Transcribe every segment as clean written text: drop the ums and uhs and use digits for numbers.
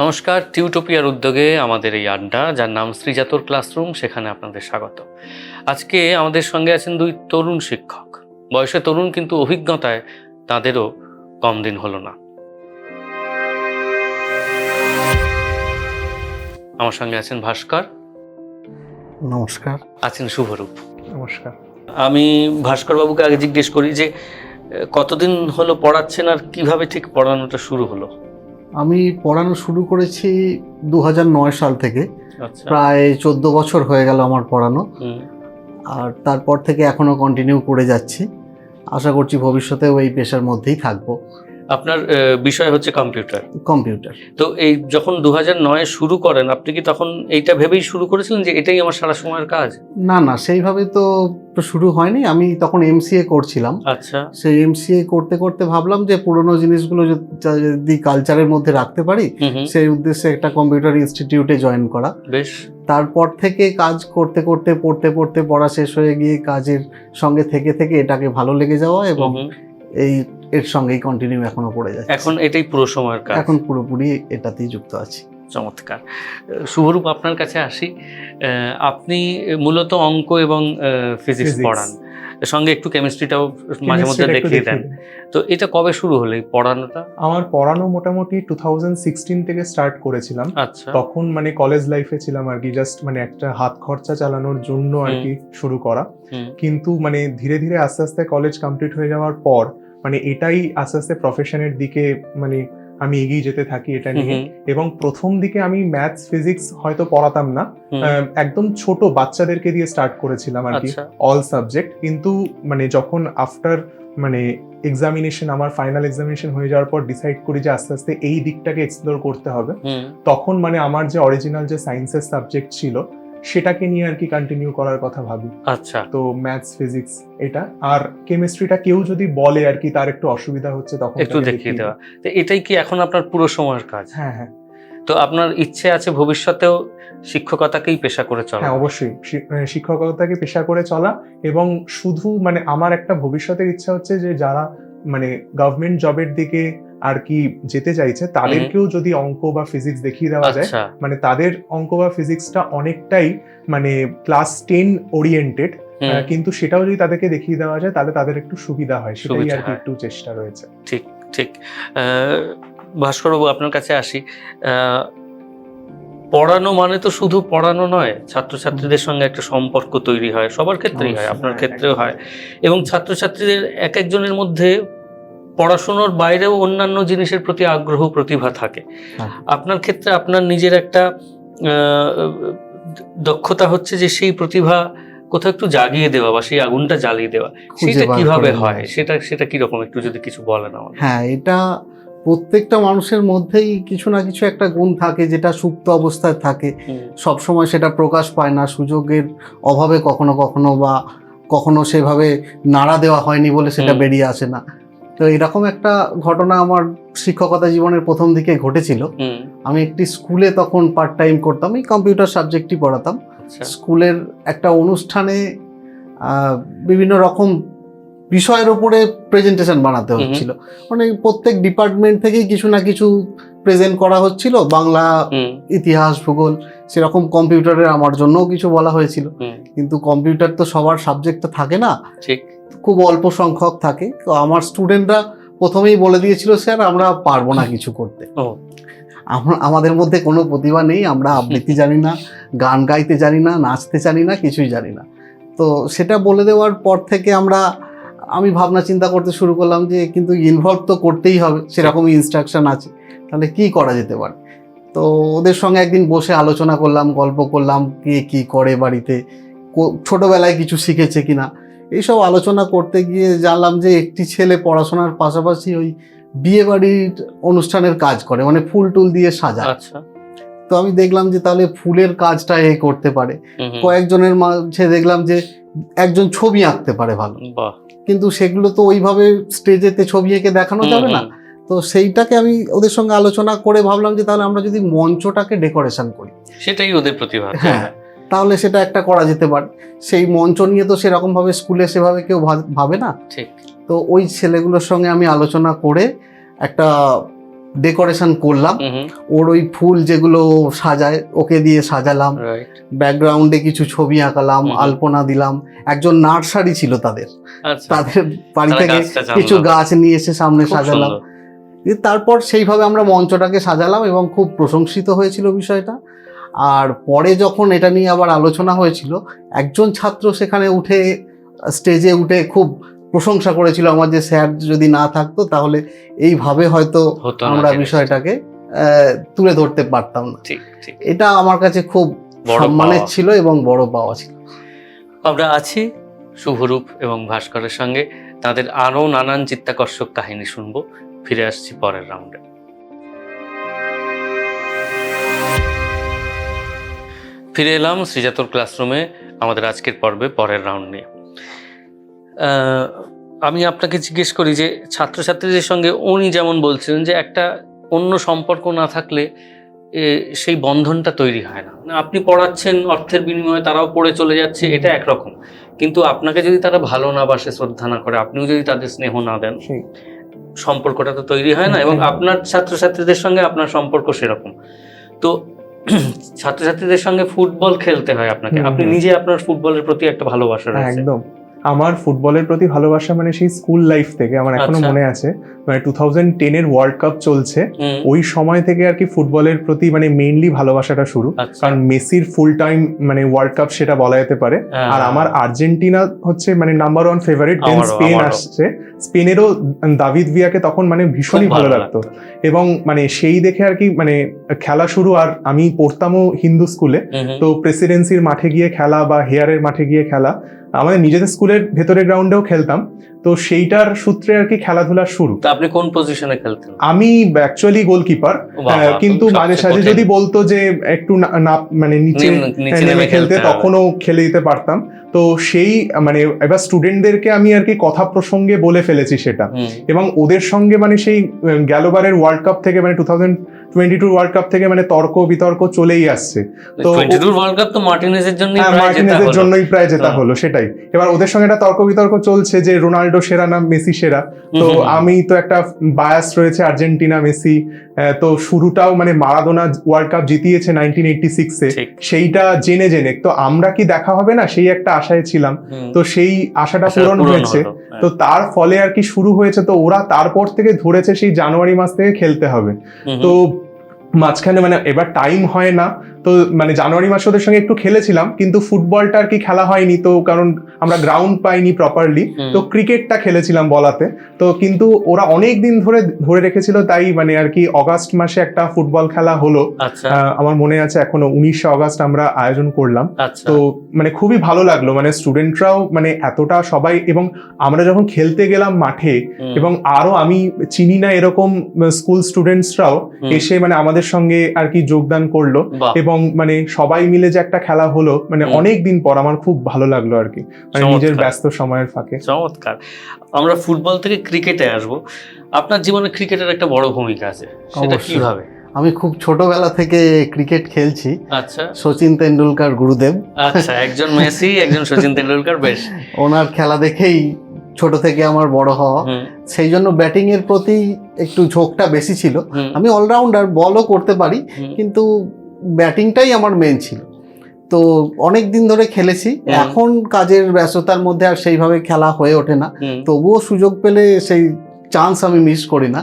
নমস্কার, টিউটোপিয়ার উদ্যোগে আমাদের এই আড্ডা, যার নাম শ্রীজাতর ক্লাসরুম, সেখানে আপনাদের স্বাগত। আজকে আমাদের সঙ্গে আছেন দুই তরুণ শিক্ষক। বয়সে তরুণ, কিন্তু অভিজ্ঞতায় তাদেরও কম দিন হলো না। আমার সঙ্গে আছেন ভাস্কর। নমস্কার। আছেন শুভরূপ। নমস্কার। আমি ভাস্কর বাবুকে আগে জিজ্ঞেস করি যে কতদিন হলো পড়াচ্ছেন আর কিভাবে ঠিক পড়ানোটা শুরু হলো? আমি পড়ানো শুরু করেছি 2009 সাল থেকে। আচ্ছা। প্রায় 14 বছর হয়ে গেল আমার পড়ানো। আর তারপর থেকে এখনো কন্টিনিউ করে যাচ্ছি। আশা করছি ভবিষ্যতেও এই পেশার মধ্যেই থাকবো। আপনার বিষয় হচ্ছে কম্পিউটার। কম্পিউটার। তো এই যখন 2009-এ শুরু করেন, আপনি কি তখন এইটা ভেবেই শুরু করেছিলেন যে এটাই আমার সারা সময়ের কাজ? না, সেইভাবে তো শুরু হয়নি। আমি তখন এমসিএ করছিলাম। আচ্ছা। সেই এমসিএ করতে করতে ভাবলাম যে পুরোনো জিনিসগুলো যদি কালচারের মধ্যে রাখতে পারি, সেই উদ্দেশ্যে একটা কম্পিউটার ইনস্টিটিউটে জয়েন করা। বেশ। তারপর থেকে কাজ করতে করতে পড়তে পড়া শেষ হয়ে গিয়ে কাজের সঙ্গে থেকে এটাকে ভালো লেগে যাওয়া এবং এর সঙ্গেই কন্টিনিউ এখনো করে যাচ্ছে। এখন এটাই পুরো সময়ের কাজ? এখন পুরোপুরি এটাতেই যুক্ত আছি। চমৎকার। শুভরূপ, আপনার কাছে আসি। আপনি মূলত অঙ্ক এবং ফিজিক্স পড়ান, সঙ্গে একটু কেমিস্ট্রিটাও মাঝে মধ্যে দেখিয়ে দেন। তো এটা কবে শুরু হলো এই পড়ানোটা? আমার পড়ানো মোটামুটি 2016 থেকে স্টার্ট করেছিলাম। আচ্ছা। তখন মানে কলেজ লাইফে ছিলাম আর কি, জাস্ট মানে একটা হাত খরচা চালানোর জন্য আর কি শুরু করা। কিন্তু মানে ধীরে ধীরে আস্তে আস্তে কলেজ কমপ্লিট হয়ে যাওয়ার পর মানে এটাই আস্তে আস্তে প্রফেশনের দিকে মানে আমি এগিয়ে যেতে থাকি এটা নিয়ে। এবং প্রথম দিকে আমি ম্যাথস ফিজিক্স হয়তো পড়াতাম না, একদম ছোট বাচ্চাদেরকে দিয়ে স্টার্ট করেছিলাম আর কি, অল সাবজেক্ট। কিন্তু মানে যখন আফটার মানে এক্সামিনেশন, আমার ফাইনাল এক্সামিনেশন হয়ে যাওয়ার পর ডিসাইড করি যে আস্তে আস্তে এই দিকটাকে এক্সপ্লোর করতে হবে, তখন মানে আমার যে অরিজিনাল যে সায়েন্সের সাবজেক্ট ছিল সেটাকে নিয়ে আর কি কন্টিনিউ করার কথা ভাবি। আচ্ছা। তো ম্যাথস ফিজিক্স এটা, আর কেমিস্ট্রিটা কেউ যদি বলে আর কি তার একটু অসুবিধা হচ্ছে তখন একটু দেখিয়ে দেওয়া। তো এটাই কি এখন আপনার পুরো সময়ের কাজ? হ্যাঁ। তো আপনার ইচ্ছে আছে ভবিষ্যতেও শিক্ষকতাকেই পেশা করে চলা? হ্যাঁ, অবশ্যই শিক্ষকতাকে পেশা করে চলা। এবং শুধু মানে আমার একটা ভবিষ্যতের ইচ্ছা হচ্ছে যে যারা মানে গভর্নমেন্ট জবের দিকে আর কি যেতে চাইছে তাদেরকেও যদি অঙ্ক বা ফিজিক্স দেখিয়ে দেওয়া যায়, মানে তাদের অঙ্ক বা ফিজিক্সটা অনেকটাই মানে ক্লাস 10 ওরিয়েন্টেড, কিন্তু সেটাও যদি তাদেরকে দেখিয়ে দেওয়া যায় তাহলে তাদের একটু সুবিধা হয়, সেটাই আর কি একটু চেষ্টা রয়েছে। ঠিক। ভাস্করবাবু, আপনার কাছে আসি। পড়ানো মানে তো শুধু পড়ানো নয়, ছাত্রছাত্রীদের সঙ্গে একটা সম্পর্ক তৈরি হয়, সবার ক্ষেত্রেই হয়, আপনার ক্ষেত্রেও হয়। এবং ছাত্রছাত্রীদের এক একজনের মধ্যে পড়াশোনার বাইরেও অন্যান্য জিনিসের প্রতি আগ্রহ, প্রতিভা থাকে। আপনার ক্ষেত্রে আপনার নিজের একটা দক্ষতা হচ্ছে যে সেই প্রতিভা কোথাও একটু জাগিয়ে দেওয়া বা সেই আগুনটা জ্বালিয়ে দেওয়া। সেটা কিভাবে হয়, সেটা কিরকম একটু যদি কিছু বলেন আমাদের। হ্যাঁ, এটা প্রত্যেকটা মানুষের মধ্যেই কিছু না কিছু একটা গুণ থাকে যেটা সুপ্ত অবস্থায় থাকে, সবসময় সেটা প্রকাশ পায় না, সুযোগের অভাবে কখনো বা কখনো সেভাবে নাড়া দেওয়া হয়নি বলে সেটা বেরিয়ে আসে না। তো এরকম একটা ঘটনা আমার শিক্ষকতা জীবনের প্রথম দিকে ঘটেছিল। আমি একটি স্কুলে তখন পার্ট টাইম করতাম, এই কম্পিউটার সাবজেক্টই পড়াতাম। স্কুলের একটা অনুষ্ঠানে বিভিন্ন রকম বিষয়ের উপরে প্রেজেন্টেশন বানাতে হচ্ছিল, মানে প্রত্যেক ডিপার্টমেন্ট থেকেই কিছু না কিছু প্রেজেন্ট করা হচ্ছিল, বাংলা, ইতিহাস, ভূগোল। সেরকম কম্পিউটারের আমার জন্যও কিছু বলা হয়েছিল, কিন্তু কম্পিউটার তো সবার সাবজেক্টটা থাকে না, খুব অল্প সংখ্যক থাকে। তো আমার স্টুডেন্টরা প্রথমেই বলে দিয়েছিল, স্যার আমরা পারবো না কিছু করতে, আমাদের মধ্যে কোনো প্রতিভা নেই, আমরা আবৃত্তি জানি না, গান গাইতে জানি না, নাচতে জানি না, কিছুই জানি না। তো সেটা বলে দেওয়ার পর থেকে আমি ভাবনা চিন্তা করতে শুরু করলাম যে কিন্তু ইনভলভ তো করতেই হবে, সেরকমই ইনস্ট্রাকশন আছে, তাহলে কি করা যেতে পারে। তো ওদের সঙ্গে একদিন বসে আলোচনা করলাম, গল্প করলাম, কে কি করে বাড়িতে, ছোটবেলায় কিছু শিখেছে কিনা, এইসব আলোচনা করতে গিয়ে জানলাম যে একটি ছেলে পড়াশোনার পাশাপাশি ওই বিয়ে বাড়ির অনুষ্ঠানের কাজ করে, মানে ফুল টুল দিয়ে সাজায়। তো আমি দেখলাম যে তাহলে ফুলের কাজটা এ করতে পারে। কয়েকজনের মাঝে দেখলাম যে একজন ছবি আঁকতে পারে ভালো, কিন্তু সেগুলো তো ওইভাবে স্টেজেতে ছবি এঁকে দেখানো যাবে না। তো সেইটাকে আমি ওদের সঙ্গে আলোচনা করে ভাবলাম যে তাহলে আমরা যদি মঞ্চটাকে ডেকোরেশন করি, সেটাই ওদের প্রতিভা। হ্যাঁ, তাহলে সেটা একটা করা যেতে পারে। সেই মঞ্চ নিয়ে তো সেরকম ভাবে স্কুলে সেভাবে কেউ ভাবে না। ঠিক। তো ওই ছেলেগুলোর সঙ্গে আমি আলোচনা করে একটা ডেকোরেশন করলাম, ওর ওই ফুল যেগুলো সাজায় ওকে দিয়ে সাজালাম, ব্যাকগ্রাউন্ডে কিছু ছবি আঁকালাম, আলপনা দিলাম। একজন নার্সারি ছিল তাদের বাড়ি থেকে কিছু গাছ নিয়ে এসে সামনে সাজালাম। তারপর সেইভাবে আমরা মঞ্চটাকে সাজালাম এবং খুব প্রশংসিত হয়েছিল বিষয়টা। আর পরে যখন এটা নিয়ে আবার আলোচনা হয়েছিল, একজন ছাত্র সেখানে উঠে স্টেজে উঠে খুব প্রশংসা করেছিল আমার, যে স্যার যদি না থাকতো তাহলে এইভাবে হয়তো আমরা বিষয়টাকে তুলে ধরতে পারতাম না। এটা আমার কাছে খুব সম্মানের ছিল এবং বড় পাওয়া ছিল। আমরা আছি শুভরূপ এবং ভাস্করের সঙ্গে, তাদের আরো নানান চিত্তাকর্ষক কাহিনী শুনবো। ফিরে আসছি পরের রাউন্ডে। ফিরে এলাম শ্রীজাতর ক্লাসরুমে আমাদের আজকের পর্বে পরের রাউন্ড নিয়ে। আমি আপনাকে জিজ্ঞেস করি যে ছাত্রছাত্রীদের সঙ্গে উনি যেমন বলছিলেন যে একটা অন্য সম্পর্ক না থাকলে সেই বন্ধনটা তৈরি হয় না। আপনি পড়াচ্ছেন অর্থের বিনিময়ে, তারাও পড়ে চলে যাচ্ছে, এটা একরকম। কিন্তু আপনাকে যদি তারা ভালো না বাসে, শ্রদ্ধা না করে, আপনিও যদি তাদের স্নেহ না দেন, সম্পর্কটা তো তৈরি হয় না। এবং আপনার ছাত্রছাত্রীদের সঙ্গে আপনার সম্পর্ক সেরকম। তো ছাত্রছাত্রীদের সঙ্গে ফুটবল খেলতে হয় আপনাকে, আপনি নিজে আপনার ফুটবলের প্রতি একটা ভালোবাসা রয়েছে। একদম, আমার ফুটবলের প্রতি ভালোবাসা মানে সেই স্কুল লাইফ থেকে আমার এখনো মনে আছে। মানে 2010-এর ওয়ার্ল্ড কাপ চলছে, ওই সময় থেকে আর কি ফুটবলের প্রতি মানে মেইনলি ভালোবাসাটা শুরু। কারণ মেসির ফুল টাইম মানে ওয়ার্ল্ড কাপ সেটা বলা যেতে পারে। আর আমার আর্জেন্টিনা হচ্ছে মানে নাম্বার 1 ফেভারিট। দেন স্পেন আসছে, স্পেনেরও দাভিদ ভিয়াকে তখন মানে ভীষণই ভালো লাগতো। এবং মানে সেই দেখে আর কি মানে খেলা শুরু। আর আমি পড়তামও হিন্দু স্কুলে, তো প্রেসিডেন্সির মাঠে গিয়ে খেলা বা হেয়ারের মাঠে গিয়ে খেলা, আমাদের নিজেদের স্কুলের ভেতরের গ্রাউন্ডেও খেলতাম। তো সেইটার সূত্রে আর কি খেলাধুলা শুরু। আপনি কোন পজিশনে খেলতেন? আমি অ্যাকচুয়ালি গোলকিপার, কিন্তু মাঝে সাঝে যদি বলতো যে একটু মানে নিচে নেমে খেলতে, তখনও খেলে দিতে পারতাম। তো সেই মানে এবার স্টুডেন্টদেরকে আমি আর কি কথা প্রসঙ্গে বলে ফেলেছি সেটা। এবং ওদের সঙ্গে মানে সেই গেলবারের ওয়ার্ল্ড কাপ থেকে মানে 2022 ওয়ার্ল্ড কাপ থেকে মানে তর্ক বিতর্ক চলেই আসছে। তো 22 ওয়ার্ল্ড কাপ তো মার্টিনেজের জন্যই প্রায় জেতা হলো, সেটাই। এবার ওদের সঙ্গে একটা তর্ক বিতর্ক চলছে যে রোনাল্ডো সেরা না মেসি সেরা। তো আমি তো একটা বায়াস রয়েছে আর্জেন্টিনা মেসি। তো শুরুটাও মানে মারাদোনা ওয়ার্ল্ড কাপ জিতিয়েছে 1986-এ, সেইটা জেনে জেনে তো আমরা কি দেখা হবে না সেই একটা আশায় ছিলাম। তো সেই আশাটা পূরণ হয়েছে। তো তার ফলে আর কি শুরু হয়েছে। তো ওরা তারপর থেকে ধরেছে সেই জানুয়ারি মাস থেকে খেলতে হবে। তো মাঝখানে মানে এবার টাইম হয় না, তো মানে জানুয়ারি মাসে ওদের সঙ্গে একটু খেলেছিলাম, কিন্তু ফুটবলটা আর কি খেলা হয়নি। তো কারণ আমরা গ্রাউন্ড পাইনি প্রপারলি, তো ক্রিকেটটা খেলেছিলাম বলাতে। তো কিন্তু ওরা অনেক দিন ধরে রেখেছিল, তাই মানে আর কি অগাস্ট মাসে একটা ফুটবল খেলা হলো। আমার মনে আছে এখনো, 19 অগাস্ট আমরা আয়োজন করলাম। তো মানে খুবই ভালো লাগলো, মানে স্টুডেন্টরাও মানে এতটা সবাই, এবং আমরা যখন খেলতে গেলাম মাঠে, এবং আরো আমি চিনি না এরকম স্কুল স্টুডেন্টসরাও এসে মানে আমাদের সঙ্গে আর কি যোগদান করলো। এবং মানে সবাই মিলে যে একটা খেলা হলো, মানে অনেক দিন পর, আমার খুব ভালো লাগলো আর কি, মানে নিজের ব্যস্ত সময়ের ফাঁকে। চমৎকার। আমরা ফুটবল থেকে ক্রিকেটে আসব। আপনার জীবনে ক্রিকেটের একটা বড় ভূমিকা আছে, সেটা কিভাবে? আমি খুব ছোটবেলা থেকে ক্রিকেট খেলছি। আচ্ছা, সচিন তেন্ডুলকার গুরুদেব। আচ্ছা, একজন মেসি, একজন সচিন তেন্ডুলকার, বেশ। ওনার খেলা দেখেই ছোট থেকে আমার বড় হওয়া। সেই জন্য ব্যাটিং এর প্রতি একটু ঝোঁকটা বেশি ছিল। আমি অলরাউন্ডার, বলও করতে পারি, কিন্তু ব্যাটিংটাই আমার মেন ছিল। তো অনেক দিন ধরে খেলেছি। এখন কাজের ব্যস্ততার মধ্যে আর সেইভাবে খেলা হয়ে ওঠে না, তবুও সুযোগ পেলে সেই চান্স আমি মিস করি না।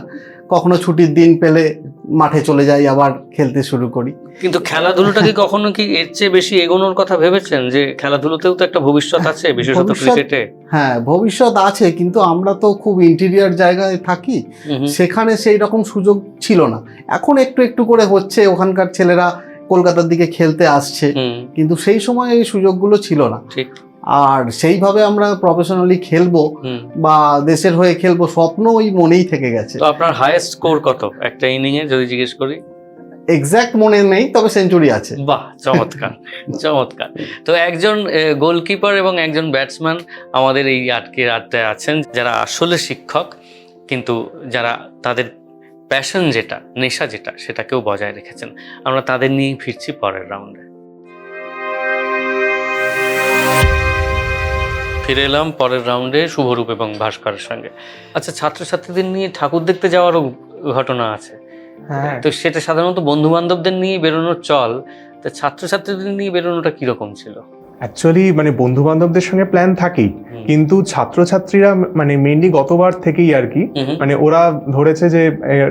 কখনো ছুটির দিন পেলে মাঠে চলে যাই, আবার খেলতে শুরু করি। কিন্তু খেলাধুলোটাকে কখনো কি এর চেয়ে বেশি এগোনোর কথা ভেবেছেন, যে খেলাধুলোতেও তো একটা ভবিষ্যৎ আছে, বিশেষত ক্রিকেটে? হ্যাঁ, ভবিষ্যৎ আছে, কিন্তু আমরা তো খুব ইন্টেরিয়ার জায়গায় থাকি, সেখানে সেই রকম সুযোগ ছিল না। এখন একটু একটু করে হচ্ছে, ওখানকার ছেলেরা কলকাতার দিকে খেলতে আসছে, কিন্তু সেই সময় এই সুযোগগুলো ছিল না। ঠিক। আর সেইভাবে আমরা প্রফেশনালি খেলবো বা দেশের হয়ে খেলবো, স্বপ্ন ওই মনেই থেকে গেছে। তো আপনার হাইয়েস্ট স্কোর কত একটা ইনিংয়ে যদি জিজ্ঞেস করি? এক্সাক্ট মনে নেই, তবে সেঞ্চুরি আছে। বাহ, চমৎকার, চমৎকার। তো একজন গোলকিপার এবং একজন ব্যাটসম্যান আমাদের এই আটকে আড্ডায় আছেন, যারা আসলে শিক্ষক, কিন্তু যারা তাদের প্যাশন যেটা, নেশা যেটা, সেটাকেও বজায় রেখেছেন। আমরা তাদের নিয়েই ফিরছি পরের রাউন্ডে। ফিরে এলাম পরের রাউন্ডে শুভরূপ এবং ভাস্করের সঙ্গে। আচ্ছা, ছাত্রছাত্রীদের নিয়ে ঠাকুর দেখতে যাওয়ারও ঘটনা আছে, হ্যাঁ তো সেটা সাধারণত বন্ধু বান্ধবদের নিয়ে বেরোনোর চল, তা ছাত্রছাত্রীদের নিয়ে বেরোনোটা কিরকম ছিল? অ্যাকচুয়ালি মানে বন্ধু বান্ধবদের সঙ্গে প্ল্যান থাকেই, কিন্তু ছাত্রছাত্রীরা মানে মেইনলি গতবার থেকেই আর কি মানে ওরা ধরেছে যে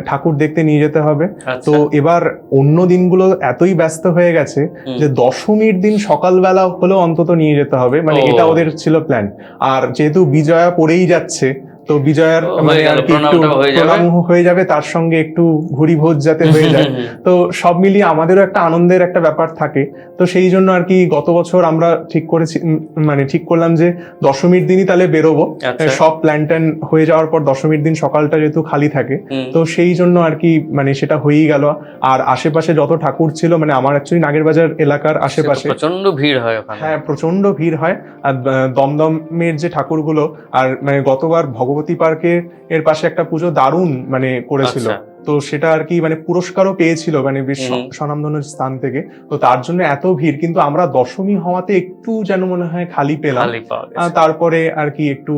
ঠাকুর দেখতে নিয়ে যেতে হবে। তো এবার অন্য দিনগুলো এতই ব্যস্ত হয়ে গেছে যে দশমীর দিন সকালবেলা হলেও অন্তত নিয়ে যেতে হবে, মানে এটা ওদের ছিল প্ল্যান। আর যেহেতু বিজয়া পড়েই যাচ্ছে, তো বিজয়ার মানে আর কি একটু প্রণাম হয়ে যাবে, তার সঙ্গে একটু ভুরি ভোজ যাতে হয়ে যায়। তো সব মিলিয়ে আমাদেরও একটা আনন্দের একটা ব্যাপার থাকে। তো সেই জন্য আর কি গত বছর আমরা ঠিক করলাম যে দশমীর দিনই তাহলে বেরোবো। সব প্ল্যান ট্যান হয়ে যাওয়ার পর দশমীর দিন সকালটা যেহেতু খালি থাকে, তো সেই জন্য আর কি মানে সেটা হয়েই গেল। আর আশেপাশে যত ঠাকুর ছিল, মানে আমার অ্যাকচুয়ালি নাগেরবাজার এলাকার আশেপাশে প্রচন্ড ভিড় হয় ওখানে। হ্যাঁ প্রচন্ড ভিড় হয়। আর দমদমের যে ঠাকুরগুলো, আর মানে গতবার ভগবতী পার্কের এর পাশে একটা পুজো দারুণ মানে করেছিল, তো সেটা আর কি মানে পুরস্কারও পেয়েছিল মানে বেশ স্বনামধন্য স্থান থেকে। তো তার জন্য এত ভিড়, কিন্তু আমরা দশমী হওয়াতে একটু যেন মনে হয় খালি পেলাম। তারপরে আর কি একটু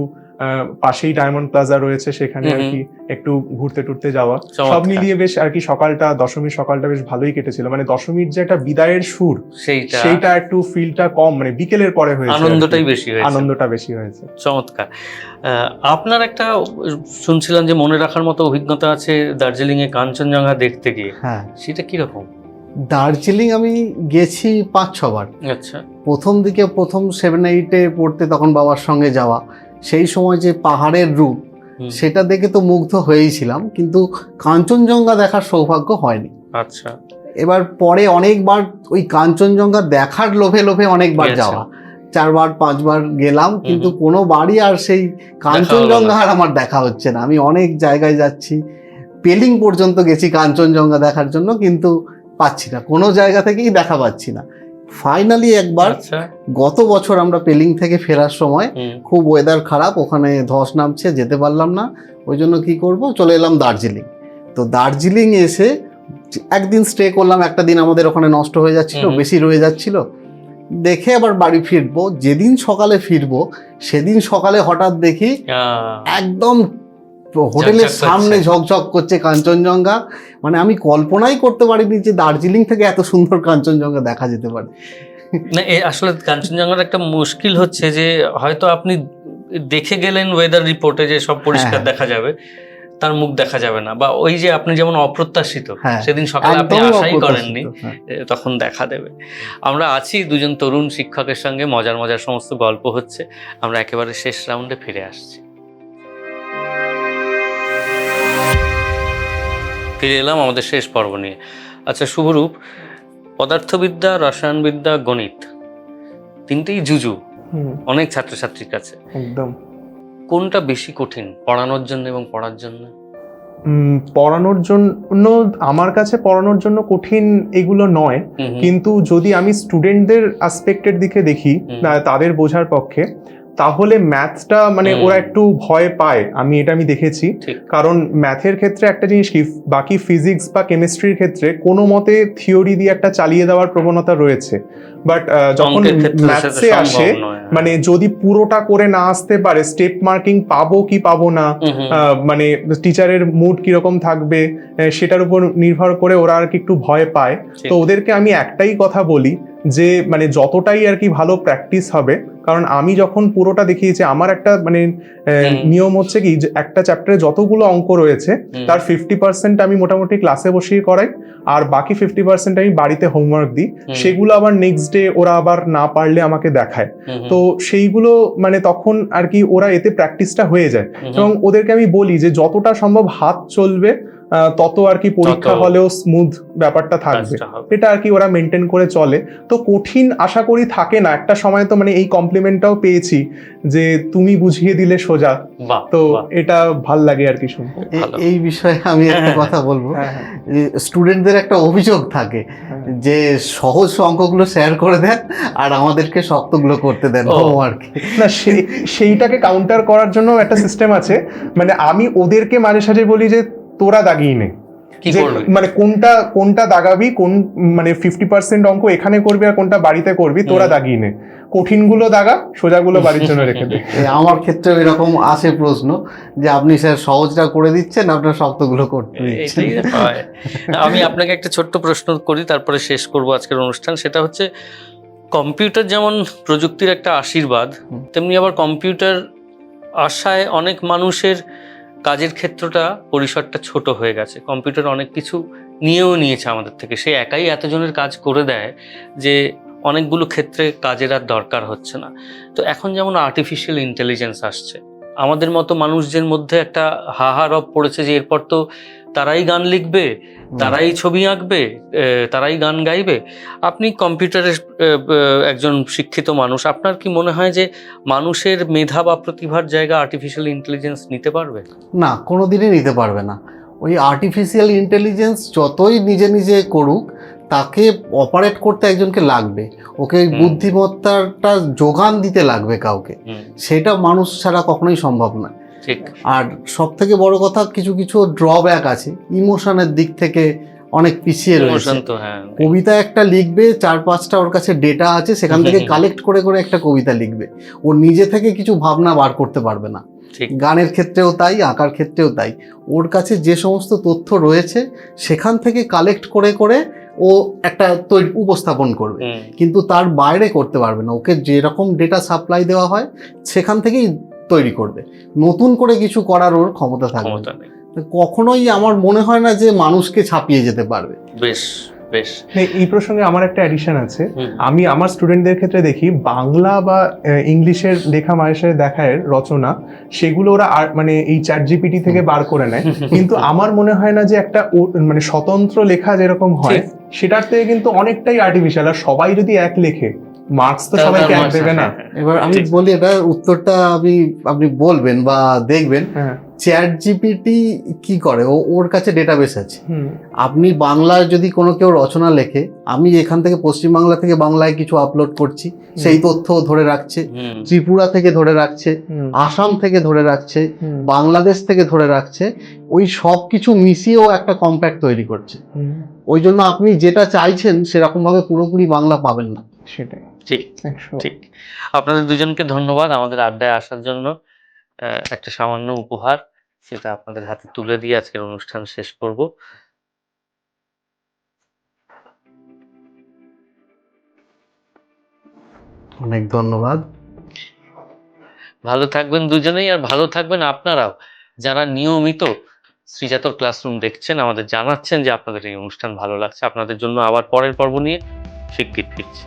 পাশেই ডায়মন্ড প্লাজা রয়েছে, সেখানে আর কি একটু ঘুরতে টুরতে যাওয়া, সব মিলিয়ে বেশ আর কি দশমীর সকালটা বেশ ভালোই কেটেছিল। মানে দশমীর যে একটা বিদায়ের সুর, সেইটা একটু ফিলটা কম, মানে বিকেলের পরে হয়েছে, আনন্দটা বেশি হয়েছে। চমৎকার। আপনার একটা শুনছিলাম যে মনে রাখার মতো অভিজ্ঞতা আছে দার্জিলিং এ কাঞ্চনজঙ্ঘা দেখতে গিয়ে। হ্যাঁ, সেটা কিরকম? দার্জিলিং আমি গেছি 5-6 বার। আচ্ছা। প্রথম 7-8-এ পড়তে তখন বাবার সঙ্গে যাওয়া, সেই সময় যে পাহাড়ের রূপ সেটা দেখে তো মুগ্ধ হয়েইছিলাম, কিন্তু কাঞ্চনজঙ্ঘা দেখার সৌভাগ্য হয়নি। আচ্ছা। এবার পরে অনেকবার ওই কাঞ্চনজঙ্ঘা দেখার লোভে অনেকবার যাওয়া, 4-5 বার গেলাম, কিন্তু কোনো বাড়ি আর সেই কাঞ্চনজঙ্ঘা আর আমার দেখা হচ্ছে না। আমি অনেক জায়গায় যাচ্ছি, পেলিং পর্যন্ত গেছি কাঞ্চনজঙ্ঘা দেখার জন্য, কিন্তু পাচ্ছি না, কোনো জায়গা থেকেই দেখা পাচ্ছি না। ফাইনালি একবার গত বছর আমরা পেলিং থেকে ফেরার সময়, খুব ওয়েদার খারাপ, ওখানে ধস নামছে, যেতে পারলাম না, ওই জন্য কি করব, চলে এলাম দার্জিলিং। তো দার্জিলিং এসে একদিন স্টে করলাম, একটা দিন আমাদের ওখানে নষ্ট হয়ে যাচ্ছিল, বেশি রয়ে যাচ্ছিল, দেখে আবার বাড়ি ফিরবো। যেদিন সকালে ফিরবো সেদিন সকালে হঠাৎ দেখি একদম হোটেলের সামনে ঝকঝক করছে কাঞ্চনজঙ্ঘা। মানে আমি কল্পনাই করতে পারিনি যে দার্জিলিং থেকে এত সুন্দর কাঞ্চনজঙ্ঘা দেখা যেতে পারে। না, আসলে কাঞ্চনজঙ্ঘার একটা মুশকিল হচ্ছে যে হয়তো আপনি দেখে গেলেন ওয়েদার রিপোর্টে যে সব পরিষ্কার দেখা যাবে, তার মুখ দেখা যাবে না, বা ওই যে আপনি যেমন অপ্রত্যাশিত সেদিন সকালে আপনি আশাই করেননি, তখন দেখা দেবে। আমরা আছি দুজন তরুণ শিক্ষকের সঙ্গে, মজার মজার সমস্ত গল্প হচ্ছে। আমরা একেবারে শেষ রাউন্ডে ফিরে আসছি। ফিরে এলাম আমাদের শেষ পর্ব নিয়ে। আচ্ছা শুভরূপ, পদার্থবিদ্যা, রসায়নবিদ্যা, গণিত, তিনটেই জুজু অনেক ছাত্রছাত্রীর কাছে। একদম। কোনটা বেশি কঠিন পড়ানোর জন্য এবং পড়ার জন্য? পড়ানোর জন্য আমার কাছে পড়ানোর জন্য কঠিন এগুলো নয়, কিন্তু যদি আমি স্টুডেন্টদের অ্যাসপেক্টের দিকে দেখি, তাদের বোঝার পক্ষে, তাহলে ম্যাথটা মানে ওরা একটু ভয় পায়, আমি দেখেছি। কারণ ম্যাথের ক্ষেত্রে একটা জিনিস কি, বাকি ফিজিক্স বা কেমিস্ট্রির ক্ষেত্রে কোনো মতে থিওরি দিয়ে একটা চালিয়ে দেওয়ার প্রবণতা রয়েছে, বাট যখন ম্যাথসে আসে, মানে যদি পুরোটা করে না আসতে পারে, স্টেপ মার্কিং পাবো কি পাবো না, মানে টিচারের মুড কিরকম থাকবে, সেটার উপর নির্ভর করে ওরা আর কি একটু ভয় পায়। তো ওদেরকে আমি একটাই কথা বলি যে মানে যতটাই আর কি ভালো প্র্যাকটিস হবে, কারণ আমি যখন পুরোটা দেখিয়েছি, আমার একটা মানে নিয়ম হচ্ছে কি, একটা চ্যাপ্টারে যতগুলো অঙ্ক রয়েছে তার 50% আমি মোটামুটি ক্লাসে বসিয়ে করাই, আর বাকি 50% আমি বাড়িতে হোমওয়ার্ক দিই। সেগুলো আবার নেক্সট ডে ওরা আবার না পারলে আমাকে দেখায়। তো সেইগুলো মানে তখন আর কি ওরা এতে প্র্যাকটিসটা হয়ে যায়। এবং ওদেরকে আমি বলি যে যতটা সম্ভব হাত চলবে, তত আর কি পরীক্ষা হলেও স্মুথ ব্যাপারটা থাকবে, এটা আর কি ওরা মেনটেন করে চলে। তো কঠিন আশা করি থাকে না। একটা সময় তো মানে এই কমপ্লিমেন্টটাও পেয়েছি যে তুমি বুঝিয়ে দিলে সোজা, তো এটা ভাল লাগে আর কি শুনতে। এই বিষয়ে আমি একটা কথা বলবো, স্টুডেন্টদের একটা অভিযোগ থাকে যে সহজ অঙ্কগুলো শেয়ার করে দেন আর আমাদেরকে শক্তগুলো করতে দেন হোমওয়ার্ক। না, সেইটাকে কাউন্টার করার জন্য একটা সিস্টেম আছে। মানে আমি ওদেরকে মাঝে সাঝে বলি যে তোরা দাগিয়ে নে, কি যে করবে? মানে কোনটা দাগাবি, কোন মানে 50% অঙ্ক এখানে করবি আর কোনটা বাড়িতে করবি, তোরা দাগিয়ে নে, কঠিনগুলো দাগা, সোজাগুলো বাড়ির জন্য রেখে দে। আমার ক্ষেত্রে এরকম আসে প্রশ্ন যে আপনি স্যার সহজটা করে দিচ্ছেন, আপনার শক্তগুলো করতে দিচ্ছেন। এটাই হয়। আমি আপনাকে একটা ছোট্ট প্রশ্ন করি, তারপরে শেষ করব আজকের অনুষ্ঠান। সেটা হচ্ছে, কম্পিউটার যেমন প্রযুক্তির একটা আশীর্বাদ, তেমনি আবার কম্পিউটার আসায় অনেক মানুষের কাজের ক্ষেত্রটা, পরিসরটা ছোট হয়ে গেছে। কম্পিউটার অনেক কিছু নিয়েও নিয়েছে আমাদের থেকে, সে একাই এতজনের কাজ করে দেয় যে অনেকগুলো ক্ষেত্রে কাজের আর দরকার হচ্ছে না। তো এখন যেমন আর্টিফিশিয়াল ইন্টেলিজেন্স আসছে, আমাদের মতো মানুষদের মধ্যে একটা হাহারব পড়েছে যে এরপর তো তারাই গান লিখবে, তারাই ছবি আঁকবে, তারাই গান গাইবে। আপনি কম্পিউটারের একজন শিক্ষিত মানুষ, আপনার কি মনে হয় যে মানুষের মেধা বা প্রতিভার জায়গা আর্টিফিশিয়াল ইন্টেলিজেন্স নিতে পারবে? না, কোনোদিনই নিতে পারবে না। ওই আর্টিফিশিয়াল ইন্টেলিজেন্স যতই নিজে নিজে করুক, তাকে অপারেট করতে একজনকে লাগবে, ওকে বুদ্ধিমত্তাটা যোগান দিতে লাগবে কাউকে। সেটা মানুষ ছাড়া কখনোই সম্ভব না। ঠিক। আর সব থেকে বড় কথা, কিছু কিছু ড্রব্যাক আছে, ইমোশনের দিক থেকে অনেক পিছিয়ে রয়েছে। কবিতা একটা লিখবে, 4-5টা ওর কাছে ডেটা আছে, সেখান থেকে কালেক্ট করে করে একটা কবিতা লিখবে, ও নিজে থেকে কিছু ভাবনা বার করতে পারবে না। গানের ক্ষেত্রেও তাই, আঁকার ক্ষেত্রেও তাই। ওর কাছে যে সমস্ত তথ্য রয়েছে সেখান থেকে কালেক্ট করে করে ও একটা উপস্থাপন করবে, কিন্তু তার বাইরে করতে পারবে না। ওকে যেরকম ডেটা সাপ্লাই দেওয়া হয় সেখান থেকেই তৈরি করবে, নতুন করে কিছু করার ওর ক্ষমতা থাকবে না। কখনোই আমার মনে হয় না যে মানুষকে ছাপিয়ে যেতে পারবে। বেশ বেশ। এই প্রসঙ্গে আমার একটা অ্যাডিশন আছে। আমি আমার স্টুডেন্টদের ক্ষেত্রে দেখি, বাংলা বা ইংলিশের লেখা মানুষের দেখায় রচনা, সেগুলো ওরা মানে এই চ্যাট জিপিটি থেকে বার করে নেয়, কিন্তু আমার মনে হয় না যে একটা মানে স্বতন্ত্র লেখা যেরকম হয় সেটার থেকে কিন্তু অনেকটাই আর্টিফিশিয়াল। আর সবাই যদি এক লেখে, মার্কস তো সবাইকে এক দেবে না। এবার আমি বলি, এটা উত্তরটা আপনি বলবেন বা দেখবেন। চ্যাট জিপিটি কি করে, ওর কাছে ডেটাবেস আছে। আপনি বাংলায় যদি কোনো কেউ রচনা লেখে, আমি এখান থেকে পশ্চিমবাংলা থেকে বাংলায় কিছু আপলোড করছি, সেই তথ্য ধরে রাখছে, ত্রিপুরা থেকে ধরে রাখছে, আসাম থেকে ধরে রাখছে, বাংলাদেশ থেকে ধরে রাখছে, ওই সব কিছু মিশিয়েও একটা কম্প্যাক্ট তৈরি করছে। ওই জন্য আপনি যেটা চাইছেন সেরকম ভাবে পুরোপুরি বাংলা পাবেন না। সেটাই। ঠিক ঠিক। আপনাদের দুজনকে ধন্যবাদ আমাদের আড্ডায় আসার জন্য। একটা সামান্য উপহার, সেটা আপনাদের হাতে তুলে দিয়ে আজকের অনুষ্ঠান শেষ করব। অনেক ধন্যবাদ। ভালো থাকবেন দুজনেই, আর ভালো থাকবেন আপনারাও যারা নিয়মিত শ্রীজাতর ক্লাসরুম দেখছেন, আমাদের জানাচ্ছেন যে আপনাদের এই অনুষ্ঠান ভালো লাগছে। আপনাদের জন্য আবার পরের পর্ব নিয়ে শিগগির ফিরছি।